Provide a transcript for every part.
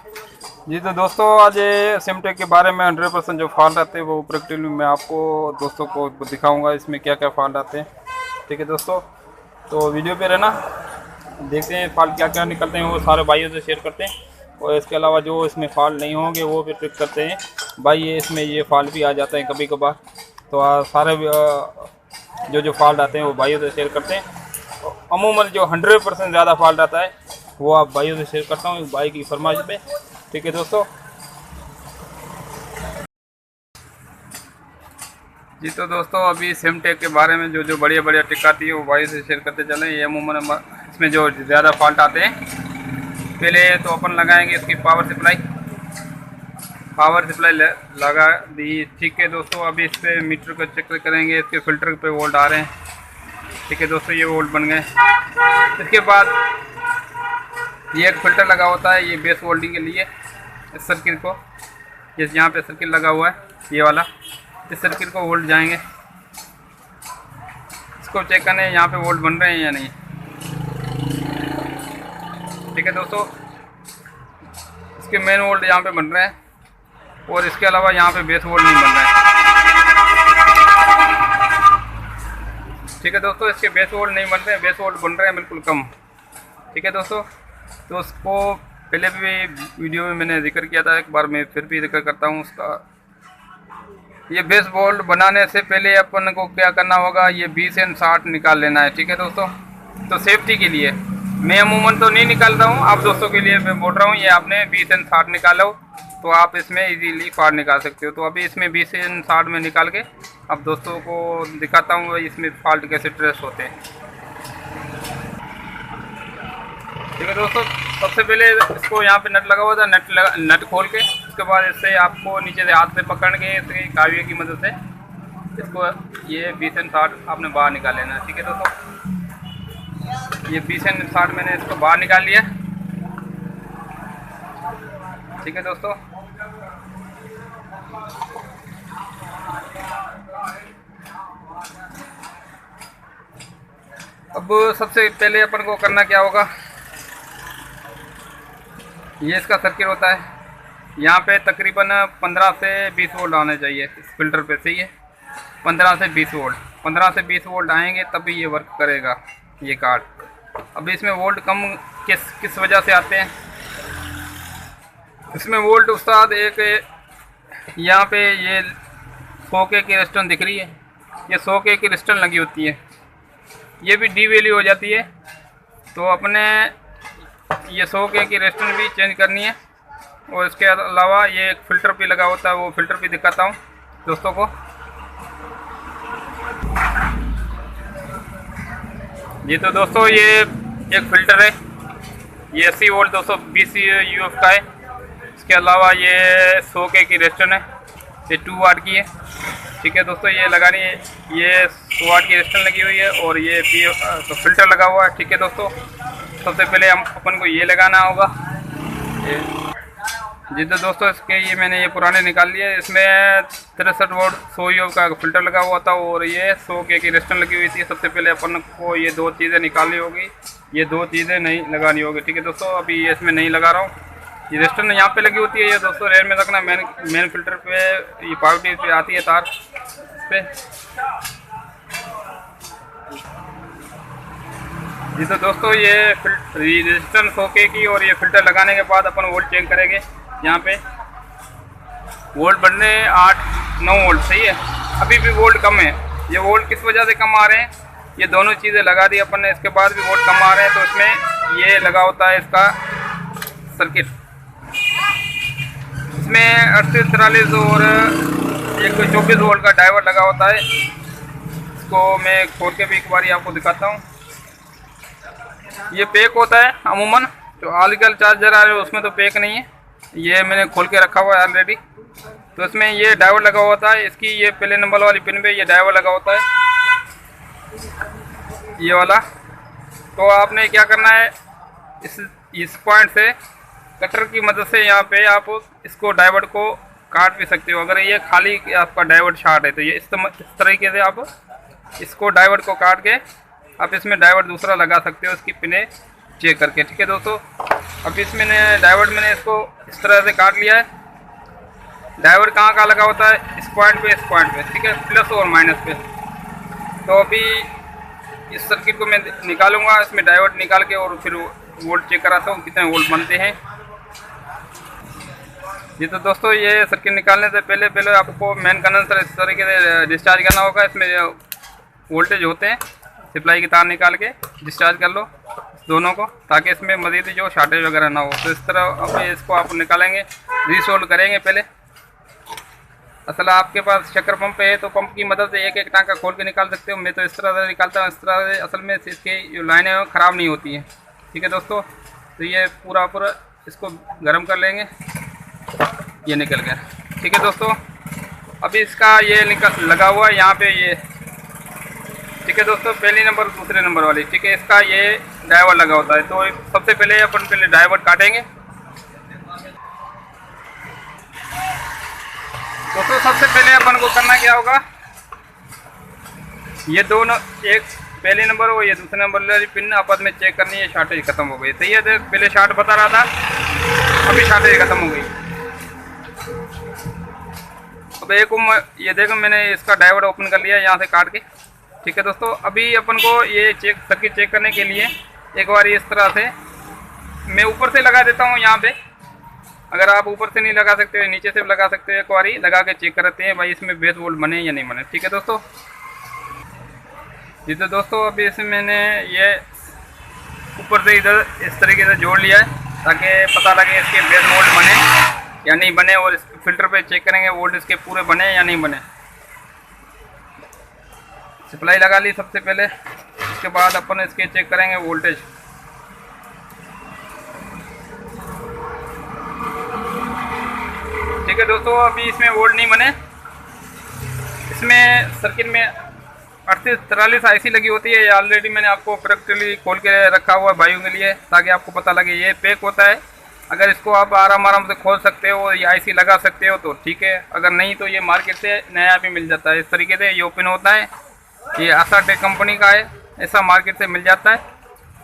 जी तो दोस्तों, आज ये सिमटेक के बारे में 100% जो फॉल्ट आते हैं वो प्रैक्टिकली मैं आपको दोस्तों को दिखाऊंगा इसमें क्या क्या फॉल्ट आते हैं। ठीक है दोस्तों, तो वीडियो पे रहना, देखते हैं फॉल्ट क्या क्या निकलते हैं, वो सारे भाइयों से शेयर करते हैं। और इसके अलावा जो इसमें फॉल्ट नहीं होंगे वो भी ट्रिक करते हैं भाई, ये इसमें ये फॉल्ट भी आ जाते हैं कभी कभार। तो सारे जो फॉल्ट आते हैं वो भाइयों से शेयर करते हैं। अमूमन जो 100% ज़्यादा फॉल्ट आता है वो आप भाइयों से शेयर करता हूँ भाई की फरमाइश पे। ठीक है दोस्तों जी, तो दोस्तों अभी सिमटेक के बारे में जो बढ़िया बढ़िया टिक आती है वो भाई से शेयर करते चलें। ये अमूमन इसमें जो ज़्यादा फॉल्ट आते हैं, पहले तो अपन लगाएंगे इसकी पावर सप्लाई लगा दी। ठीक है दोस्तों, अभी इस पर मीटर को चेक करेंगे, इसके फिल्टर पे वोल्ट आ रहे हैं। ठीक है दोस्तों, ये वोल्ट बन गए। इसके बाद ये एक फिल्टर लगा होता है ये बेस वोल्टिंग के लिए, इस सर्किट को, ये यहाँ पे सर्किट लगा हुआ है ये वाला, इस सर्किट को वोल्ट जाएंगे, इसको चेक करने यहाँ पे वोल्ट बन रहे हैं या नहीं। ठीक है दोस्तों, इसके मेन वोल्ट यहाँ पे बन रहे हैं और इसके अलावा यहाँ पे बेस वोल्ट नहीं बन रहे हैं। ठीक है दोस्तों, इसके बेस वोल्ट नहीं बन रहे हैं, बेस वोल्ट बन रहे हैं बिल्कुल कम। ठीक है दोस्तों, तो उसको पहले भी वीडियो में मैंने जिक्र किया था, एक बार मैं फिर भी जिक्र करता हूँ उसका। ये बेस वोल्ट बनाने से पहले अपन को क्या करना होगा, ये 20 एंड 60 निकाल लेना है। ठीक है दोस्तों, तो सेफ्टी के लिए मैं अमूमन तो नहीं निकालता हूँ, आप दोस्तों के लिए मैं बोल रहा हूँ, ये आपने 20 एंड 60 निकालो तो आप इसमें इजीली फॉल्ट निकाल सकते हो। तो अभी इसमें 20 एंड 60 में निकाल के अब दोस्तों को दिखाता हूँ इसमें फॉल्ट कैसे ट्रेस होते हैं। ठीक है दोस्तों, सबसे पहले इसको यहाँ पे नट लगा हुआ था, नट खोल के उसके बाद इससे आपको नीचे से हाथ से पकड़ के इसके काविये की मदद से इसको ये 20 एंड 60 आपने बाहर निकाल लेना है। ठीक है दोस्तों, ये 20 एंड 60 मैंने इसको बाहर निकाल लिया। ठीक है दोस्तों, अब सबसे पहले अपन को करना क्या होगा, ये इसका सर्किट होता है, यहाँ पे तकरीबन 15 से 20 वोल्ट आने चाहिए इस फिल्टर पे से, ये 15 से 20 वोल्ट, 15 से 20 वोल्ट आएंगे तभी ये वर्क करेगा ये कार्ड। अभी इसमें वोल्ट कम किस वजह से आते हैं, इसमें वोल्ट उस्ताद एक यहाँ पे ये 100 के क्रिस्टल दिख रही है, ये 100 के क्रिस्टल लगी होती है, ये भी डी वैल्यू हो जाती है। तो अपने ये 100 के की रेस्टन भी चेंज करनी है। और इसके अलावा ये एक फ़िल्टर भी लगा होता है, वो फ़िल्टर भी दिखाता हूँ दोस्तों को। जी तो दोस्तों, ये एक फ़िल्टर है, ये 80 वोल्ट 220 यूएफ का है। इसके अलावा ये 100 के की रेस्टन है, ये 2 वाट की है। ठीक है दोस्तों, ये लगानी है, ये 100 वाट की रेस्टन लगी हुई है और ये तो फ़िल्टर लगा हुआ है। ठीक है दोस्तों, सबसे पहले हम अपन को ये लगाना होगा ये। जी तो दोस्तों, इसके ये मैंने ये पुराने निकाल लिए, इसमें 63 वोल्ट 100 यूएफ का फ़िल्टर लगा हुआ था और ये 100 के की रेस्टन लगी हुई थी। सबसे पहले अपन को ये दो चीज़ें निकालनी होगी, ये दो चीज़ें नहीं लगानी होगी। ठीक है दोस्तों, अभी ये इसमें नहीं लगा रहा हूँ, ये रेस्टन यहाँ पे लगी होती है, ये दोस्तों रेयर में रखना, मेन फिल्टर पे ये पावर पे आती है तार पे। जी तो दोस्तों, ये रेजिस्टेंस 100 के की और ये फिल्टर लगाने के बाद अपन वोल्ट चेक करेंगे। यहाँ पे वोल्ट बनने 8-9 वोल्ट, सही है। अभी भी वोल्ट कम है, ये वोल्ट किस वजह से कम आ रहे हैं, ये दोनों चीज़ें लगा दी अपन ने, इसके बाद भी वोल्ट कम आ रहे हैं। तो इसमें ये लगा होता है इसका सर्किट, इसमें 38, 43 और एक 24 वोल्ट का डायोड लगा होता है। इसको मैं खोल के भी एक बार आपको दिखाता हूँ। ये पैक होता है अमूमन, जो आजकल चार्जर आ रहे हैं उसमें तो पैक नहीं है, ये मैंने खोल के रखा हुआ है ऑलरेडी। तो इसमें ये डायोड लगा होता है, इसकी ये पहले नंबर वाली पिन पे ये डायोड लगा होता है, ये वाला। तो आपने क्या करना है, इस पॉइंट से कटर की मदद से यहाँ पे आप इसको डायोड को काट भी सकते हो। अगर ये खाली आपका डायोड शॉर्ट है तो ये इस तरीके से आप इसको डायोड को काट के आप इसमें डायोड दूसरा लगा सकते हो, इसकी पिने चेक करके। ठीक है दोस्तों, अब इसमें डायोड मैंने इसको इस तरह से काट लिया है। डायोड कहाँ कहाँ लगा होता है, इस पॉइंट पे, ठीक है, प्लस और माइनस पे। तो अभी इस सर्किट को मैं निकालूंगा, इसमें डायोड निकाल के और फिर वोल्ट चेक कराता हूँ कितने वोल्ट बनते हैं। जी तो दोस्तों, ये सर्किट निकालने से पहले आपको मेन कंडेंसर इस तरीके से डिस्चार्ज करना होगा। इसमें वोल्टेज होते हैं, सप्लाई की तार निकाल के डिस्चार्ज कर लो दोनों को, ताकि इसमें मजीद जो शॉर्टेज वगैरह ना हो। तो इस तरह अब इसको आप निकालेंगे, रीसोल्ड करेंगे पहले। असल आपके पास शक्कर पंप है तो पंप की मदद से एक एक टाँका खोल के निकाल सकते हो। मैं तो इस तरह से निकालता हूँ, इस तरह से असल में इसकी जो लाइनें हैं ख़राब नहीं होती हैं। ठीक है दोस्तों, तो ये पूरा इसको गर्म कर लेंगे, ये निकल गया। ठीक है दोस्तों, अभी इसका ये निकल लगा हुआ है यहाँ पे ये। ठीक है दोस्तों, पहली नंबर दूसरे नंबर वाली, ठीक है, इसका ये डायोड लगा होता है। तो सबसे पहले अपन डायोड काटेंगे दोस्तों। सबसे पहले अपन को करना क्या होगा, ये दोनों, एक पहले नंबर और ये दूसरे नंबर वाली पिन आपस में चेक करनी है, शॉर्टेज खत्म हो गई। तो ये देख, पहले शॉर्ट बता रहा था, अभी शॉर्टेज खत्म हो गई। अब ये देखो मैंने इसका डायोड ओपन कर लिया यहाँ से काट के। ठीक है दोस्तों, अभी अपन को ये सर्किट चेक करने के लिए एक बार इस तरह से मैं ऊपर से लगा देता हूँ यहाँ पे। अगर आप ऊपर से नहीं लगा सकते हो, नीचे से भी लगा सकते हो, एक बार लगा के चेक करते हैं भाई इसमें बेस वोल्ट बने या नहीं बने। ठीक है दोस्तों, जी तो दोस्तों, अभी इसमें मैंने ये ऊपर से इधर इस तरीके से जोड़ लिया है, ताकि पता लगे इसके बेस वोल्ट बने या नहीं बने। और इस फिल्टर पे चेक करेंगे वोल्ट इसके पूरे बने या नहीं बने। सप्लाई लगा ली सबसे पहले, उसके बाद अपन इसके चेक करेंगे वोल्टेज। ठीक है दोस्तों, अभी इसमें वोल्ट नहीं बने। इसमें सर्किट में 3843 आईसी लगी होती है। ये ऑलरेडी मैंने आपको प्रैक्टिकली खोल के रखा हुआ है भाइयों के लिए, ताकि आपको पता लगे। ये पैक होता है, अगर इसको आप आराम से खोल सकते हो, ये आईसी लगा सकते हो तो ठीक है, अगर नहीं तो ये मार्केट से नया भी मिल जाता है। इस तरीके से ये ओपन होता है, ये आसाटेक कंपनी का है, ऐसा मार्केट से मिल जाता है।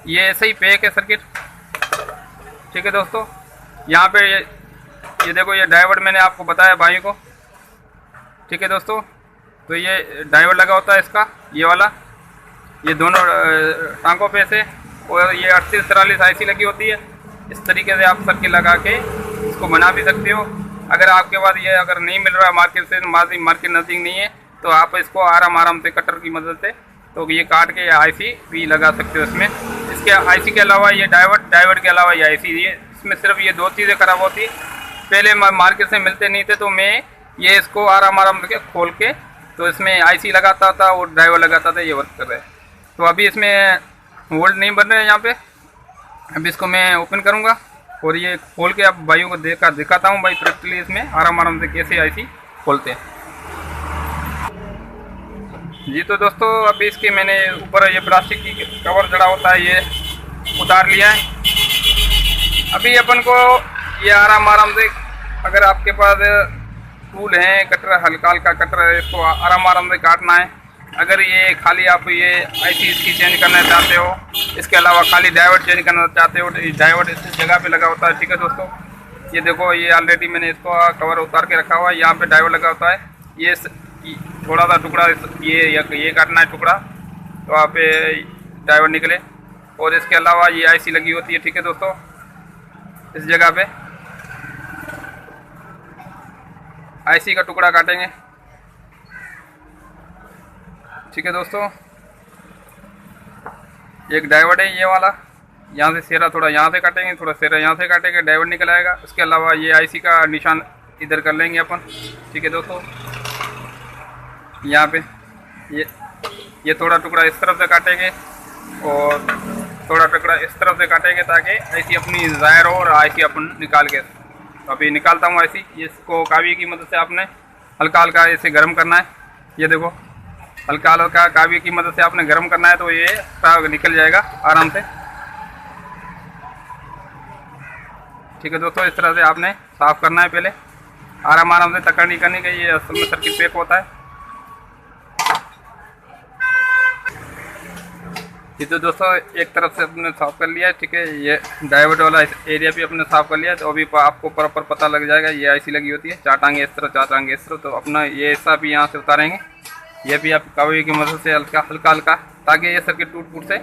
ये ऐसे ही पैक है सर्किट। ठीक है दोस्तों, यहाँ पे ये देखो, ये डायोड मैंने आपको बताया भाई को। ठीक है दोस्तों, तो ये डायोड लगा होता है इसका, ये वाला, ये दोनों टांकों पे से, और ये 3843 आईसी लगी होती है। इस तरीके से आप सर्किट लगा के इसको बना भी सकते हो। अगर आपके पास ये अगर नहीं मिल रहा मार्केट से, मार्केट नज़दीक नहीं है, तो आप इसको आराम से कटर की मदद से तो ये काट के आईसी भी लगा सकते हो इसमें। इसके आईसी के अलावा ये डायोड के अलावा ये आईसी, ये इसमें सिर्फ ये दो चीज़ें ख़राब होती। पहले मार्केट से मिलते नहीं थे, तो मैं ये इसको आराम से खोल के तो इसमें आईसी लगाता था और डायोड लगाता था, ये वर्क कर रहा है। तो अभी इसमें वोल्ट नहीं बन रहे हैं यहाँ पे। अभी इसको मैं ओपन करूँगा और ये खोल के आप भाइयों को दिखाता हूँ भाई प्रैक्टिकली इसमें आराम से कैसे आईसी खोलते हैं। जी तो दोस्तों, अभी इसके मैंने ऊपर ये प्लास्टिक की कवर जड़ा होता है, ये उतार लिया है। अभी अपन को ये आराम से, अगर आपके पास टूल है, कटर हल्का कटर है, इसको आराम से काटना है। अगर ये खाली आप ये आईसी इसकी चेंज करना चाहते हो, इसके अलावा खाली डायोड चेंज करना चाहते हो, तो डायोड इस जगह पे लगा होता है। ठीक है दोस्तों, ये देखो, ये ऑलरेडी मैंने इसको कवर उतार के रखा हुआ है, यहाँ पे डायोड लगा होता है। ये थोड़ा सा टुकड़ा ये काटना है टुकड़ा, तो वहाँ पे डायोड निकले। और इसके अलावा ये आईसी लगी होती है। ठीक है दोस्तों, इस जगह पे आईसी का टुकड़ा काटेंगे। ठीक है दोस्तों, एक डायोड है ये वाला, यहाँ से सेरा थोड़ा यहाँ से काटेंगे, थोड़ा सेरा यहाँ से काटेंगे, डायोड निकल आएगा। उसके अलावा ये आईसी का निशान इधर कर लेंगे अपन। ठीक है दोस्तों, यहाँ पे ये थोड़ा टुकड़ा इस तरफ से काटेंगे और थोड़ा टुकड़ा इस तरफ से काटेंगे, ताकि आईसी अपनी ज़ाहिर हो और आईसी अपन निकाल के। तो अभी निकालता हूँ आईसी। इसको कावी की मदद से आपने हल्का इसे गर्म करना है। ये देखो, हल्का कावी की मदद से आपने गर्म करना है, तो ये निकल जाएगा आराम से। ठीक है दोस्तों, इस तरह से आपने साफ़ करना है पहले, आराम से तकड़ी करने के। ये असल में सर्किट पैक होता है। ये तो दोस्तों एक तरफ से अपने साफ कर लिया है, ठीक है। ये डायोड वाला एरिया भी अपने साफ कर लिया है। तो अभी आपको प्रॉपर पता लग जाएगा। ये आईसी लगी होती है, 4 टांगे इस तरह, 4 टांगे इस तरह। तो अपना ये हिस्सा भी यहाँ से उतारेंगे। ये भी आप कावड़ी की मदद से हल्का हल्का, ताकि ये सर्किट टूट फूट से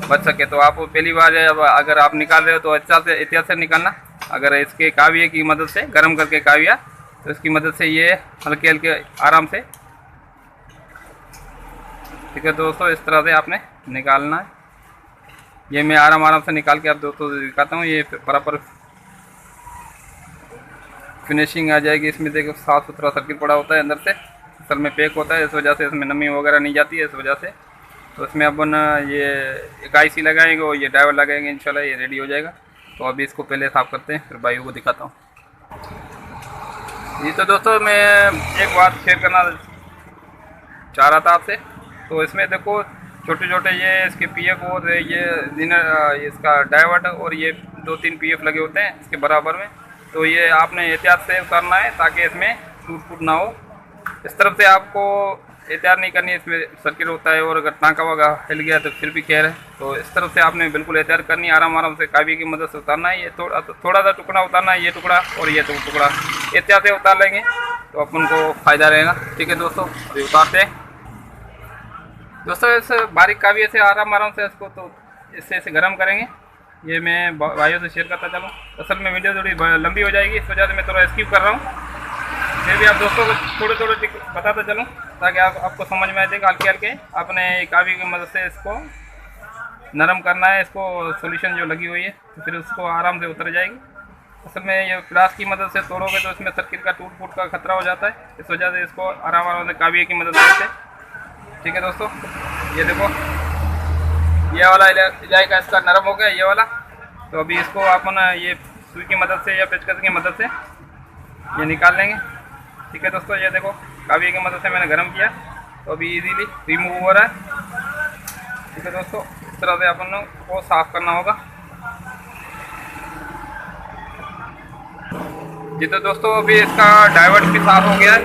बच सके। तो आप पहली बार अगर आप निकाल रहे हो तो अच्छा से एहतियात से निकालना। अगर इसके काविये की मदद से गर्म करके काविया, तो इसकी मदद से ये हल्के हल्के आराम से, ठीक है दोस्तों, इस तरह से आपने निकालना है। ये मैं आराम से निकाल के आप दोस्तों दिखाता हूँ। ये बराबर फिनिशिंग आ जाएगी इसमें। देखो साफ़ सुथरा सर्किट पड़ा होता है, अंदर से असल में पैक होता है, इस वजह से इसमें नमी वगैरह नहीं जाती है, इस वजह से। तो इसमें अपन ये एक आईसी लगाएंगे और ये ड्राइवर लगाएंगे, इंशाल्लाह ये रेडी हो जाएगा। तो अभी इसको पहले साफ़ करते हैं, फिर भाइयों को दिखाता हूँ। जी तो दोस्तों मैं एक बात शेयर करना चाह रहा था आपसे। तो इसमें देखो छोटे छोटे ये इसके पीएफ और ये इसका डाइवर्ट और ये 2-3 पीएफ लगे होते हैं इसके बराबर में। तो ये आपने एहतियात से उतारना है, ताकि इसमें टूट फूट ना हो। इस तरफ से आपको एहतियात नहीं करनी है, इसमें सर्किट होता है, और अगर टाँका वागा हिल गया तो फिर भी खैर है। तो इस तरफ से आपने बिल्कुल एहतियात करनी है, आराम से काविये की मदद से उतारना है। ये थोड़ा सा टुकड़ा उतारना है, ये टुकड़ा और ये टुकड़ा एहतियात से उतार लेंगे तो अपन को फ़ायदा रहेगा, ठीक है दोस्तों। अभी उतारते हैं दोस्तों। इस बारीक काविये से आराम से इसको तो इससे गर्म करेंगे। ये मैं भाइयों से शेयर करता चलूँ। असल में वीडियो थोड़ी लंबी हो जाएगी, इस वजह से मैं थोड़ा स्किप कर रहा हूँ। फिर भी आप दोस्तों को थोड़े बताता चलूँ, ताकि आपको समझ में आ जाएगा। हल्के आपने काविये की मदद से इसको नरम करना है, इसको सॉल्यूशन जो लगी हुई है, तो फिर उसको आराम से उतर जाएगी। असल में ये प्लास की मदद से तोड़ोगे तो इसमें सर्किट का टूट फूट का खतरा हो जाता है, इस वजह से इसको आराम से काविये की मदद से, ठीक है दोस्तों। ये देखो ये वाला इलाका इसका नरम हो गया, ये वाला। तो अभी इसको अपन ये सुई की मदद से या पेचकस की मदद से ये निकाल लेंगे, ठीक है दोस्तों। ये देखो काविये की मदद से मैंने गर्म किया, तो अभी इजीली रिमूव हो रहा है, ठीक है दोस्तों। इस तरह से अपन को साफ़ करना होगा। जी तो दोस्तों अभी इसका डाइवर्ट भी साफ़ हो गया है।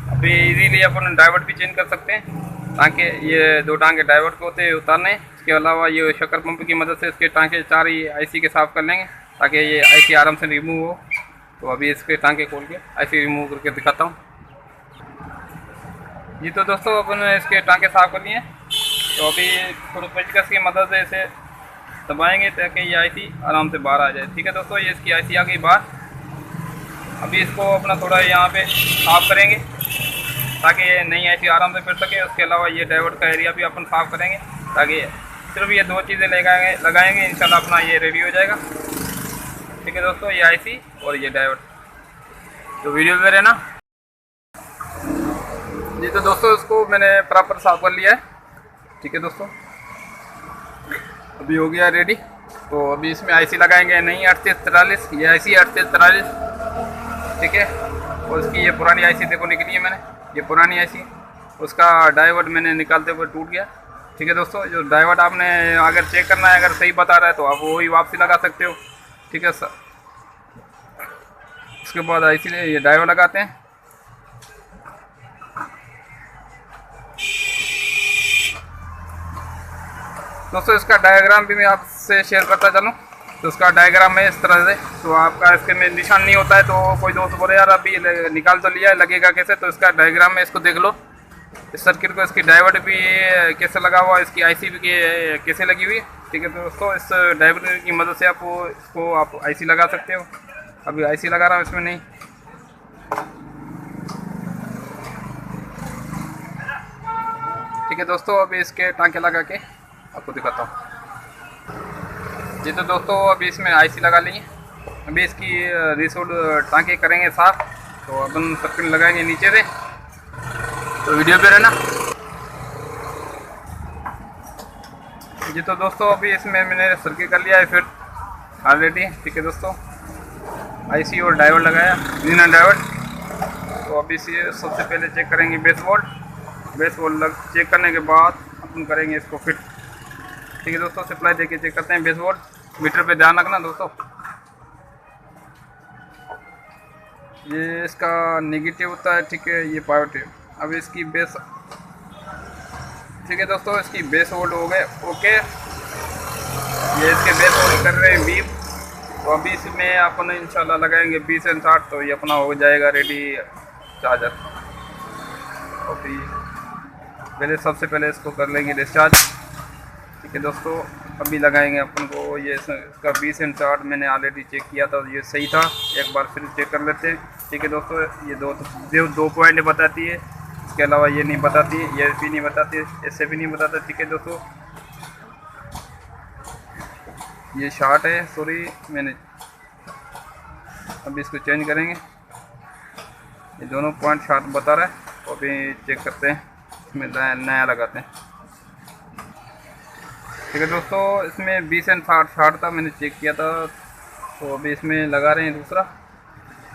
अभी इजीली अपन डाइवर्ट भी चेंज कर सकते हैं, ताकि ये 2 टांके डाइवर्ट को होते उतारने। इसके अलावा ये शक्कर पंप की मदद से इसके टांके 4 ही आईसी के साफ़ कर लेंगे, ताकि ये आईसी आराम से रिमूव हो। तो अभी इसके टांके खोल के आईसी रिमूव करके दिखाता हूँ। जी तो दोस्तों अपन इसके टांके साफ़ कर लिए। तो अभी थोड़ा पेचकस की मदद से इसे दबाएंगे, ताकि ये आईसी आराम से बाहर आ जाए, ठीक है दोस्तों। ये इसकी आईसी आ गई बाहर। अभी इसको अपना थोड़ा यहाँ पे साफ़ करेंगे, ताकि ये नई आईसी आराम से फिर सके। उसके अलावा ये डाइवर्ट का एरिया भी अपन साफ़ करेंगे, ताकि सिर्फ ये 2 चीज़ें लगाएंगे इंशाल्लाह अपना ये रेडी हो जाएगा, ठीक है दोस्तों। ये आईसी और ये डाइवर्ट। तो वीडियो में रहना। जी तो दोस्तों इसको मैंने प्रॉपर साफ़ कर लिया है, ठीक है दोस्तों। अभी हो गया रेडी। तो अभी इसमें आईसी लगाएंगे नई 3843, ये आईसी 3843, ठीक है। और उसकी ये पुरानी आईसी देखो निकली है मैंने, ये पुरानी आईसी, उसका डाइवर्ट मैंने निकालते हुए टूट गया, ठीक है दोस्तों। जो डाइवर्ट आपने अगर चेक करना है, अगर सही बता रहा है तो आप वही वापसी लगा सकते हो, ठीक है सर। उसके बाद आईसी ये डाइवर्ट लगाते हैं। दोस्तों इसका डायग्राम भी मैं आपसे शेयर करता चलूँ। तो उसका डायग्राम है इस तरह से। तो आपका इसके में निशान नहीं होता है, तो कोई दोस्त बोले यार अभी निकाल तो लिया है, लगेगा कैसे। तो इसका डायग्राम में इसको देख लो, इस सर्किट को, इसकी डाइवर्ट भी कैसे लगा हुआ, इसकी आईसी भी कैसे लगी हुई है, ठीक है दोस्तों। इस डाइवर्टर की मदद से आप इसको आप आईसी लगा सकते हो। अभी आईसी लगा रहा हूँ इसमें नहीं, ठीक है दोस्तों। अभी इसके टांके लगा के आपको दिखाता हूँ। जी तो दोस्तों अभी इसमें आईसी लगा ली है। अभी इसकी रिसोड टांके करेंगे साफ। तो अपन सर्किट लगाएंगे नीचे से, तो वीडियो पे रहना। जी तो दोस्तों अभी इसमें मैंने सर्किट कर लिया है फिर ऑलरेडी, ठीक है दोस्तों। आईसी और डायोड लगाया, रीजनल डायोड। तो अभी इसे सबसे पहले चेक करेंगे बेस वोल्ट चेक करने के बाद अपन करेंगे इसको फिट, ठीक है दोस्तों। सप्लाई देके चेक करते हैं बेस वोल्ट। मीटर पे ध्यान रखना दोस्तों। ये इसका नेगेटिव होता है, ठीक है, ये पॉजिटिव। अब इसकी बेस, ठीक है दोस्तों, इसकी बेस वोल्ट हो गए ओके। ये इसके बेस वोल्ट कर रहे हैं 20। तो अभी इसमें अपन इंशाल्लाह लगाएंगे 20 एंड 60, तो ये अपना हो जाएगा रेडी चार्जर। और फिर पहले सबसे पहले इसको कर लेंगे डिस्चार्ज। ठीक है दोस्तों, अभी लगाएंगे अपन को ये इसका 20 एंड 60 मैंने ऑलरेडी चेक किया था, ये सही था। एक बार फिर चेक कर लेते हैं। ठीक है दोस्तों, ये दो पॉइंट बताती है, इसके अलावा ये नहीं बताती, ये भी नहीं बताती, इससे भी नहीं बताता। ठीक है दोस्तों, ये शार्ट है, सॉरी मैंने अभी इसको चेंज करेंगे। ये दोनों पॉइंट शार्ट बता रहा है, तो अभी चेक करते हैं, इसमें नया लगाते हैं। ठीक है दोस्तों, इसमें 20 एंड 60 शार्ट था, मैंने चेक किया था। तो अभी इसमें लगा रहे हैं दूसरा,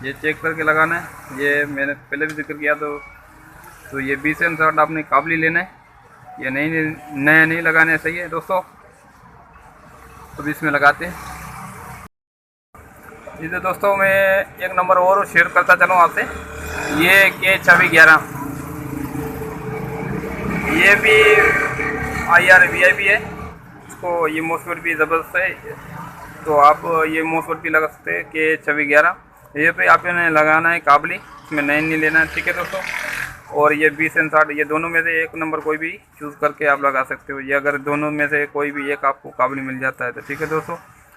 ये चेक करके लगाना है। ये मैंने पहले भी जिक्र किया तो ये 20 एंड 60 आपने काबली लेना है, ये नया नहीं लगाना है। सही है दोस्तों, तो इसमें लगाते हैं। इधर दोस्तों मैं एक नंबर और शेयर करता चलूँ आपसे, ये K2611, ये भी IRVI है। इसको ये मोसफेट भी ज़बरदस्त है, तो आप ये मोसफेट भी लगा सकते हैं। K2611 ये पे आपने लगाना है काबली, इसमें नया नहीं लेना है। ठीक है दोस्तों, और ये 20 एंड 60, ये दोनों में से एक नंबर कोई भी चूज़ करके आप लगा सकते हो। ये अगर दोनों में से कोई भी एक आपको काबली मिल जाता है तो ठीक है दोस्तों।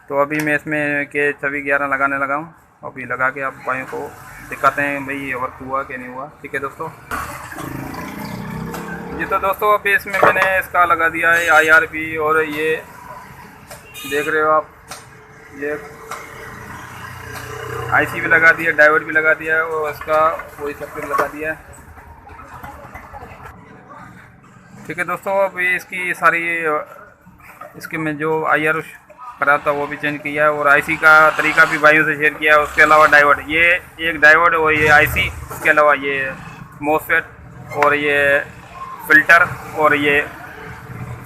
तो अभी मैं इसमें K2611 लगाने लगा हूँ, अभी लगा के आप भाइयों को दिखाते हैं भाई वर्क हुआ कि नहीं हुआ। ठीक है दोस्तों जी, तो दोस्तों अभी इसमें मैंने इसका लगा दिया है IRP, और ये देख रहे हो आप, ये IC भी लगा दिया, डायोड भी लगा दिया है, और इसका वही सब कुछ लगा दिया है। ठीक है दोस्तों, अभी इसकी सारी इसके में जो IR करा था वो भी चेंज किया है, और IC का तरीका भी भाइयों से शेयर किया है। उसके अलावा डायोड, ये एक डायोड और ये IC, उसके अलावा ये मोसफेट और ये फ़िल्टर और ये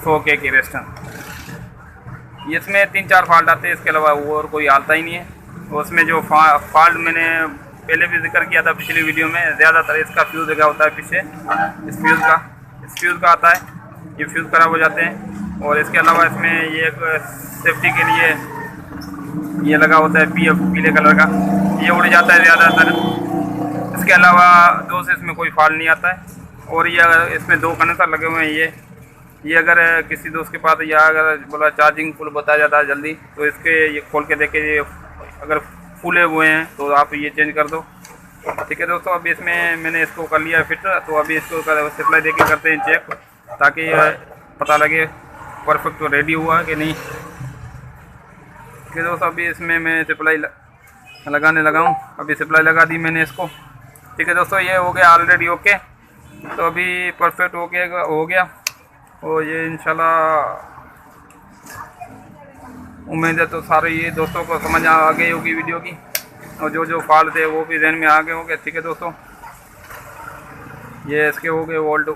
100K की रेस्टर, इसमें 3-4 फॉल्ट आते हैं, इसके अलावा वो और कोई आता ही नहीं है। उसमें जो फॉल्ट मैंने पहले भी जिक्र किया था पिछली वीडियो में, ज़्यादातर इसका फ्यूज़ लगा होता है पीछे, इस फ्यूज़ का आता है, ये फ्यूज़ ख़राब हो जाते हैं। और इसके अलावा इसमें ये एक सेफ्टी के लिए ये लगा होता है पीले कलर का, ये उड़ जाता है ज़्यादातर। इसके अलावा दो से इसमें कोई फॉल्ट नहीं आता है। और ये इसमें 2 कनेक्टर लगे हुए हैं, ये अगर किसी दोस्त के पास या अगर बोला चार्जिंग फुल बताया जाता है जल्दी, तो इसके ये खोल के देखे, ये अगर फूले हुए हैं तो आप ये चेंज कर दो। ठीक है दोस्तों, अभी इसमें मैंने इसको कर लिया फिट, तो अभी इसको सप्लाई देके करते हैं चेक, ताकि पता लगे परफेक्ट रेडी हुआ कि नहीं। ठीक है दोस्तों, अभी इसमें मैं सप्लाई लगाने लगा हूँ, अभी सप्लाई लगा दी मैंने इसको। ठीक है दोस्तों, ये हो गया ऑलरेडी ओके, तो अभी परफेक्ट हो गया। और ये इंशाल्लाह उम्मीद है तो सारे ये दोस्तों को समझ आ गई होगी वीडियो की, और जो फॉल्ट थे वो भी ध्यान में आ गए होंगे। ठीक है दोस्तों, ये इसके हो गए वोल्ट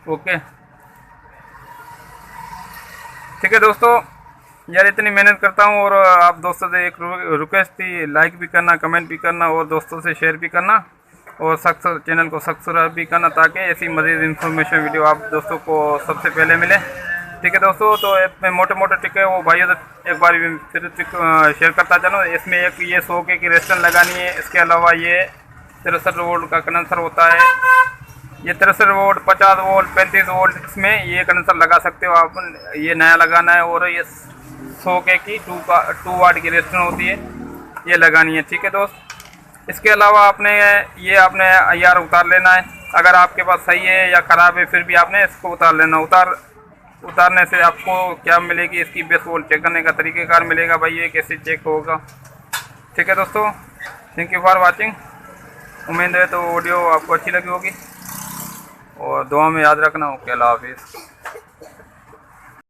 ओके। ठीक है दोस्तों, यार इतनी मेहनत करता हूँ, और आप दोस्तों से एक रिक्वेस्ट थी, लाइक भी करना, कमेंट भी करना, और दोस्तों से शेयर भी करना, और चैनल को सब्सक्राइब भी करना, ताकि ऐसी मज़ीद इन्फॉर्मेशन वीडियो आप दोस्तों को सबसे पहले मिले। ठीक है दोस्तों, तो इसमें मोटे टिक है वो भाइयों से एक बार फिर शेयर करता चलो। इसमें एक ये 100K की रेस्टर लगानी है, इसके अलावा ये 63 वोल्ट का कंडेंसर होता है, ये 63 वोल्ट, 50 वोल्ट, 35 वोल्ट, इसमें ये कंडेंसर लगा सकते हो आप, ये नया लगाना है। और ये 100K की 2 वाट की रेस्टर होती है, ये लगानी है। ठीक है दोस्त, इसके अलावा आपने IR उतार लेना है, अगर आपके पास सही है या ख़राब है फिर भी आपने इसको उतार लेना। उतारने से आपको क्या मिलेगी, इसकी बेस वोल्ट चेक करने का तरीक़ेकार मिलेगा भाई, ये कैसे चेक होगा। ठीक है दोस्तों, थैंक यू फॉर वाचिंग। उम्मीद है तो वीडियो आपको अच्छी लगी होगी, और दुआ में याद रखना। ओके, अल्लाह हाफिज़।